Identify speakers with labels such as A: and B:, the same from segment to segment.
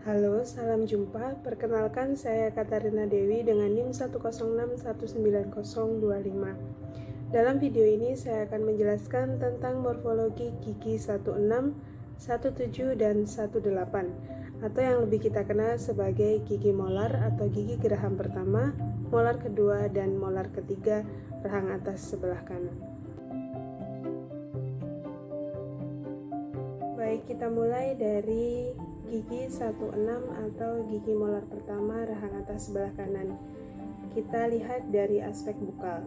A: Halo, salam jumpa. Perkenalkan, saya Katarina Dewi dengan NIM 106190025. Dalam video ini saya akan menjelaskan tentang morfologi gigi 16, 17, dan 18, atau yang lebih kita kenal sebagai gigi molar atau gigi geraham pertama, molar kedua, dan molar ketiga rahang atas sebelah kanan. Baik, kita mulai dari gigi 16 atau gigi molar pertama rahang atas sebelah kanan. Kita lihat dari aspek bukal.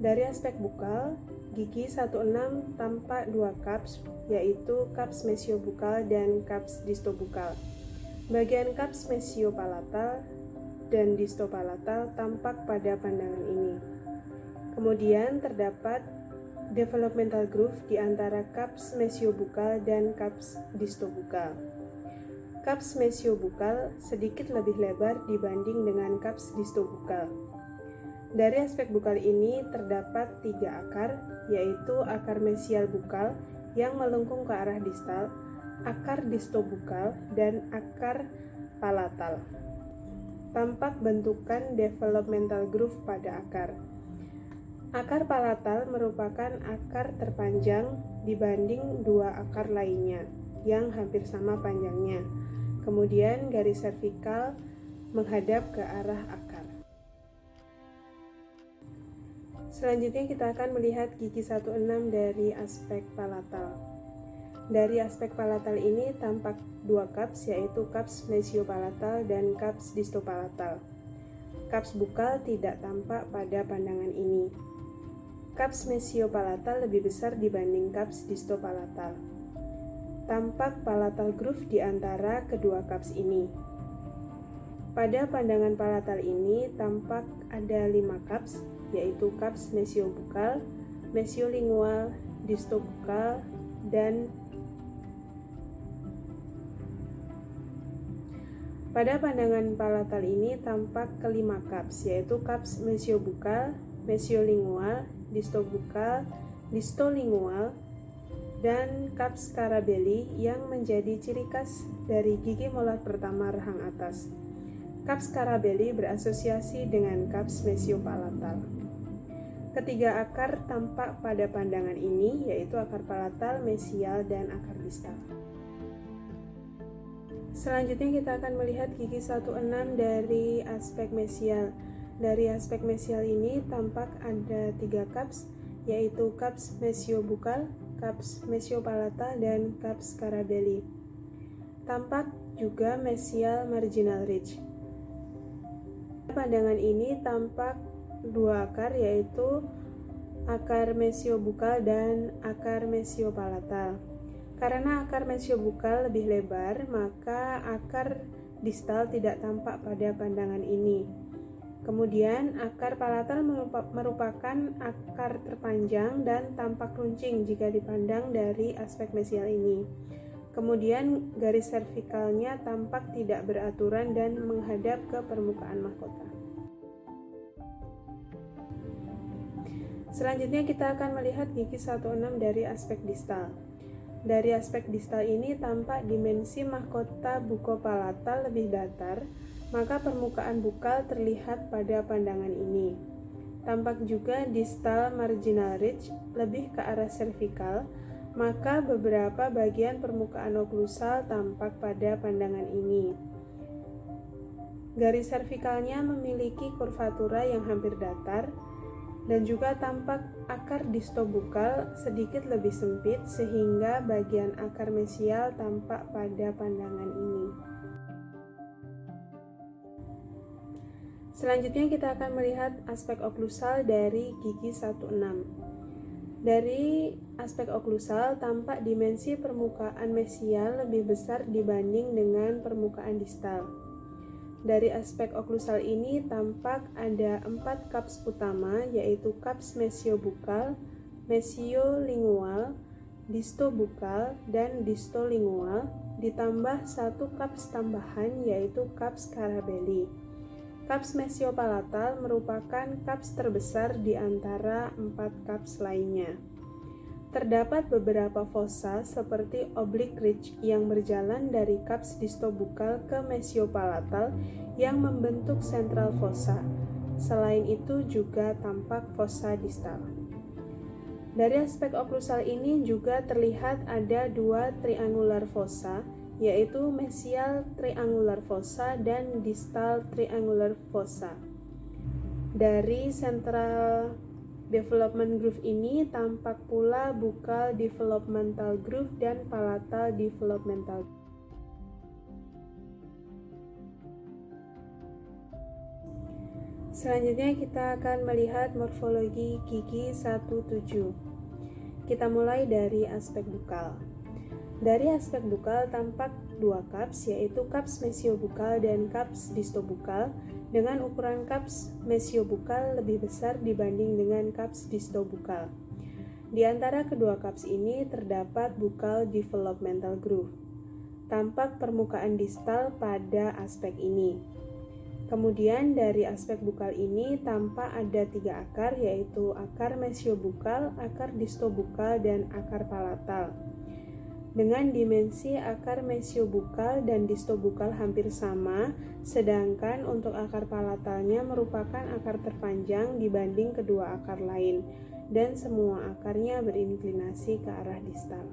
A: Dari aspek bukal, gigi 16 tampak dua cups, yaitu cups mesiobukal dan cups distobukal. Bagian cups mesiopalatal dan distopalatal tampak pada pandangan ini. Kemudian terdapat developmental groove di antara cups mesiobukal dan cups distobukal. Cups mesiobukal sedikit lebih lebar dibanding dengan cups distobukal. Dari aspek bukal ini terdapat 3 akar, yaitu akar mesial bukal yang melengkung ke arah distal, akar distobukal, dan akar palatal. Tampak bentukan developmental groove pada akar. Akar palatal merupakan akar terpanjang dibanding dua akar lainnya yang hampir sama panjangnya. Kemudian garis vertikal menghadap ke arah akar. Selanjutnya kita akan melihat gigi 16 dari aspek palatal. Dari aspek palatal ini tampak dua cups, yaitu cups mesiopalatal dan cups distopalatal. Cups bukal tidak tampak pada pandangan ini. Cups mesiopalatal lebih besar dibanding cups distopalatal. Tampak palatal groove di antara kedua cups ini. Pada pandangan palatal ini tampak ada 5 cups, yaitu cups mesiobukal, mesiolingual, distobukal, dan pada pandangan palatal ini tampak kelima cups, yaitu cups mesiobukal, mesiolingual, distobukal, distolingual, dan cups Carabelli yang menjadi ciri khas dari gigi molar pertama rahang atas. Cups Carabelli berasosiasi dengan cups mesiopalatal. Ketiga akar tampak pada pandangan ini, yaitu akar palatal, mesial, dan akar distal. Selanjutnya kita akan melihat gigi 16 dari aspek mesial. Dari aspek mesial ini tampak ada 3 cups, yaitu cups mesiobukal, cups mesiopalatal, dan cups Carabelli. Tampak juga mesial marginal ridge. Pandangan ini tampak 2 akar, yaitu akar mesiobukal dan akar mesiopalatal. Karena akar mesiobukal lebih lebar, maka akar distal tidak tampak pada pandangan ini. Kemudian akar palatal merupakan akar terpanjang dan tampak runcing jika dipandang dari aspek mesial ini. Kemudian garis servikalnya tampak tidak beraturan dan menghadap ke permukaan mahkota. Selanjutnya kita akan melihat gigi 16 dari aspek distal. Dari aspek distal ini tampak dimensi mahkota bukopalatal lebih datar, maka permukaan bukal terlihat pada pandangan ini. Tampak juga distal marginal ridge lebih ke arah servikal, maka beberapa bagian permukaan oklusal tampak pada pandangan ini. Garis servikalnya memiliki kurvatura yang hampir datar, dan juga tampak akar distobukal sedikit lebih sempit sehingga bagian akar mesial tampak pada pandangan ini. Selanjutnya kita akan melihat aspek oklusal dari gigi 16. Dari aspek oklusal tampak dimensi permukaan mesial lebih besar dibanding dengan permukaan distal. Dari aspek oklusal ini tampak ada 4 cups utama, yaitu cups mesiobukal, mesiolingual, distobukal, dan distolingual, ditambah 1 cups tambahan, yaitu cups Carabelli. Cups mesiopalatal merupakan cups terbesar di antara 4 cups lainnya. Terdapat beberapa fossa seperti oblique ridge yang berjalan dari cups distobukal ke mesiopalatal yang membentuk central fossa. Selain itu juga tampak fossa distal. Dari aspek oklusal ini juga terlihat ada dua triangular fossa, yaitu mesial triangular fossa dan distal triangular fossa. Dari central development groove ini tampak pula buccal developmental groove dan palatal developmental. Selanjutnya kita akan melihat morfologi gigi 17. Kita mulai dari aspek buccal. Dari aspek buccal tampak dua cups, yaitu cups mesiobukal dan cups distobukal, dengan ukuran cups mesiobukal lebih besar dibanding dengan cups distobukal. Di antara kedua cups ini terdapat buccal developmental groove. Tampak permukaan distal pada aspek ini. Kemudian dari aspek buccal ini tampak ada tiga akar, yaitu akar mesiobukal, akar distobukal, dan akar palatal. Dengan dimensi akar mesiobukal dan distobukal hampir sama, sedangkan untuk akar palatalnya merupakan akar terpanjang dibanding kedua akar lain, dan semua akarnya berinklinasi ke arah distal.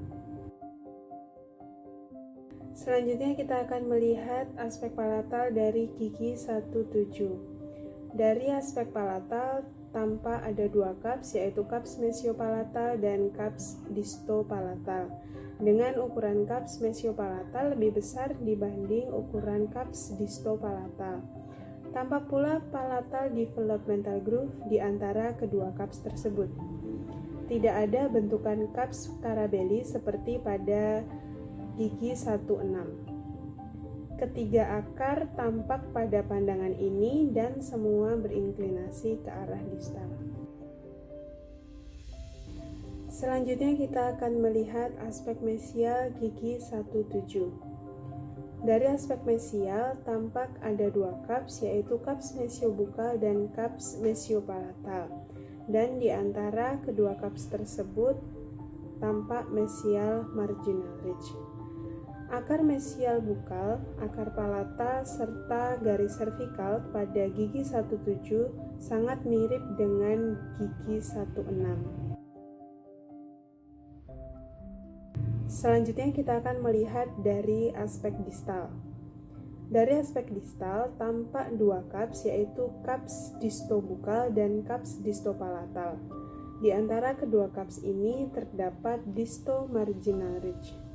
A: Selanjutnya kita akan melihat aspek palatal dari gigi 17. Dari aspek palatal tampak ada dua cups, yaitu cups mesiopalatal dan cups distopalatal, dengan ukuran cups mesiopalatal lebih besar dibanding ukuran cups distopalatal. Tampak pula palatal developmental groove di antara kedua cups tersebut. Tidak ada bentukan cups Carabelli seperti pada gigi 16. Ketiga akar tampak pada pandangan ini dan semua berinklinasi ke arah distal. Selanjutnya kita akan melihat aspek mesial gigi 17. Dari aspek mesial tampak ada dua cups, yaitu cups mesiobukal dan cups mesiopalatal, dan di antara kedua cups tersebut tampak mesial marginal ridge. Akar mesial bukal, akar palatal, serta garis servikal pada gigi 17 sangat mirip dengan gigi 16. Selanjutnya kita akan melihat dari aspek distal. Dari aspek distal tampak dua cups, yaitu cups distobukal dan cups distopalatal. Di antara kedua cups ini terdapat distomarginal ridge.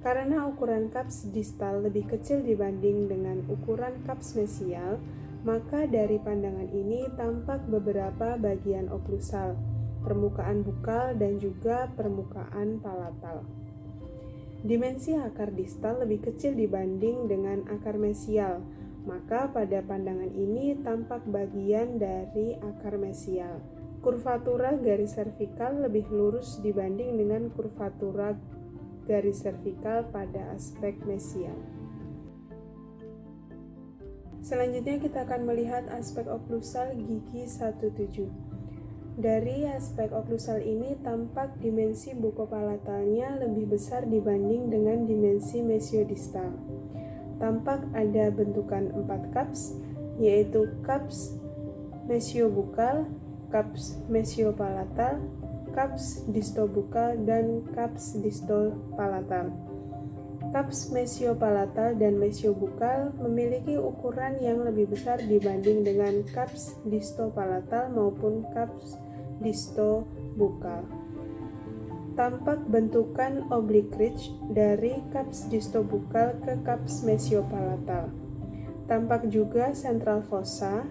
A: Karena ukuran cups distal lebih kecil dibanding dengan ukuran cups mesial, maka dari pandangan ini tampak beberapa bagian oklusal, permukaan bukal, dan juga permukaan palatal. Dimensi akar distal lebih kecil dibanding dengan akar mesial, maka pada pandangan ini tampak bagian dari akar mesial. Kurvatura garis servikal lebih lurus dibanding dengan kurvatura garis servikal pada aspek mesial. Selanjutnya kita akan melihat aspek oklusal gigi 17. Dari aspek oklusal ini tampak dimensi bukopalatalnya lebih besar dibanding dengan dimensi mesiodistal. Tampak ada bentukan 4 cups, yaitu cups mesiobukal, cups mesiopalatal, cups distobukal, dan cups distopalatal. Cups mesiopalatal dan mesiobukal memiliki ukuran yang lebih besar dibanding dengan cups distopalatal maupun cups distobukal. Tampak bentukan oblique ridge dari cups distobukal ke cups mesiopalatal. Tampak juga central fossa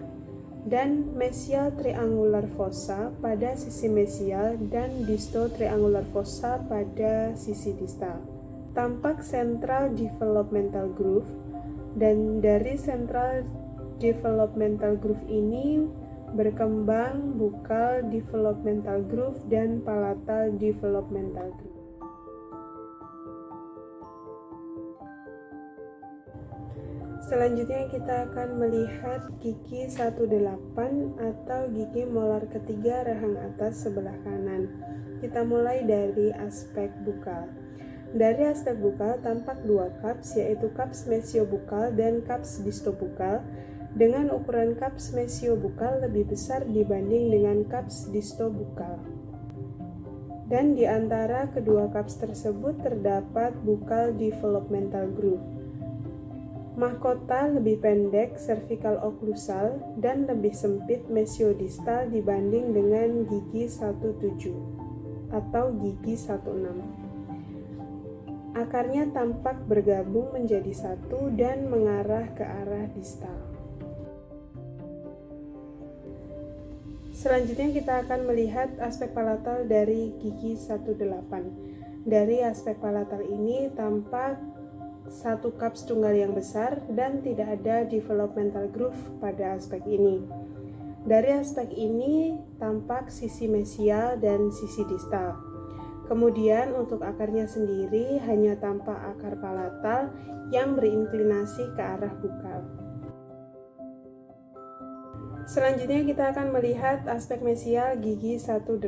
A: dan mesial triangular fossa pada sisi mesial dan disto triangular fossa pada sisi distal. Tampak central developmental groove, dan dari central developmental groove ini berkembang buccal developmental groove dan palatal developmental groove. Selanjutnya kita akan melihat gigi 18 atau gigi molar ketiga rahang atas sebelah kanan. Kita mulai dari aspek bukal. Dari aspek bukal tampak dua cups, yaitu cups mesiobukal dan cups distobukal, dengan ukuran cups mesiobukal lebih besar dibanding dengan cups distobukal. Dan di antara kedua cups tersebut terdapat bukal developmental groove. Mahkota lebih pendek cervical occlusal dan lebih sempit mesiodistal dibanding dengan gigi 17 atau gigi 16. Akarnya tampak bergabung menjadi satu dan mengarah ke arah distal. Selanjutnya kita akan melihat aspek palatal dari gigi 18. Dari aspek palatal ini tampak satu cups tunggal yang besar dan tidak ada developmental groove pada aspek ini. Dari aspek ini tampak sisi mesial dan sisi distal. Kemudian untuk akarnya sendiri hanya tampak akar palatal yang berinklinasi ke arah bukal. Selanjutnya kita akan melihat aspek mesial gigi 18.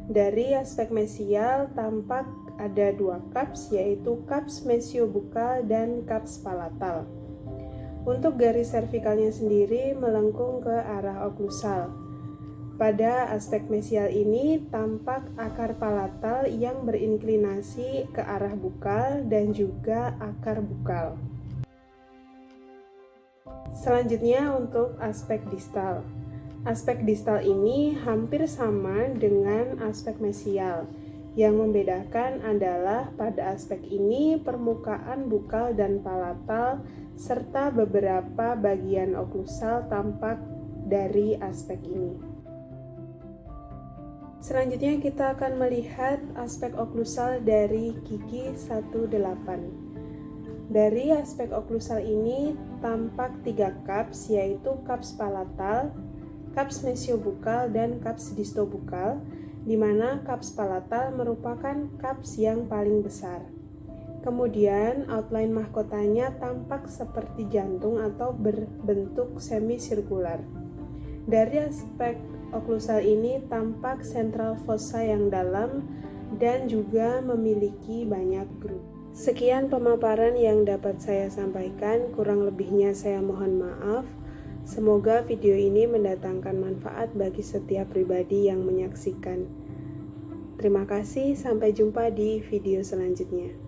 A: Dari aspek mesial tampak ada dua cups, yaitu cups mesiobukal dan cups palatal. Untuk garis cervicalnya sendiri melengkung ke arah oklusal. Pada aspek mesial ini tampak akar palatal yang berinklinasi ke arah bukal dan juga akar bukal. Selanjutnya untuk aspek distal. Aspek distal ini hampir sama dengan aspek mesial. Yang membedakan adalah pada aspek ini permukaan bukal dan palatal serta beberapa bagian oklusal tampak dari aspek ini. Selanjutnya kita akan melihat aspek oklusal dari gigi 18. Dari aspek oklusal ini tampak tiga cups, yaitu cups palatal, cups mesiobukal dan cups distobukal, di mana cups palatal merupakan cups yang paling besar. Kemudian outline mahkotanya tampak seperti jantung atau berbentuk semisirkular. Dari aspek oklusal ini tampak central fossa yang dalam dan juga memiliki banyak groove. Sekian pemaparan yang dapat saya sampaikan, kurang lebihnya saya mohon maaf. Semoga video ini mendatangkan manfaat bagi setiap pribadi yang menyaksikan. Terima kasih, sampai jumpa di video selanjutnya.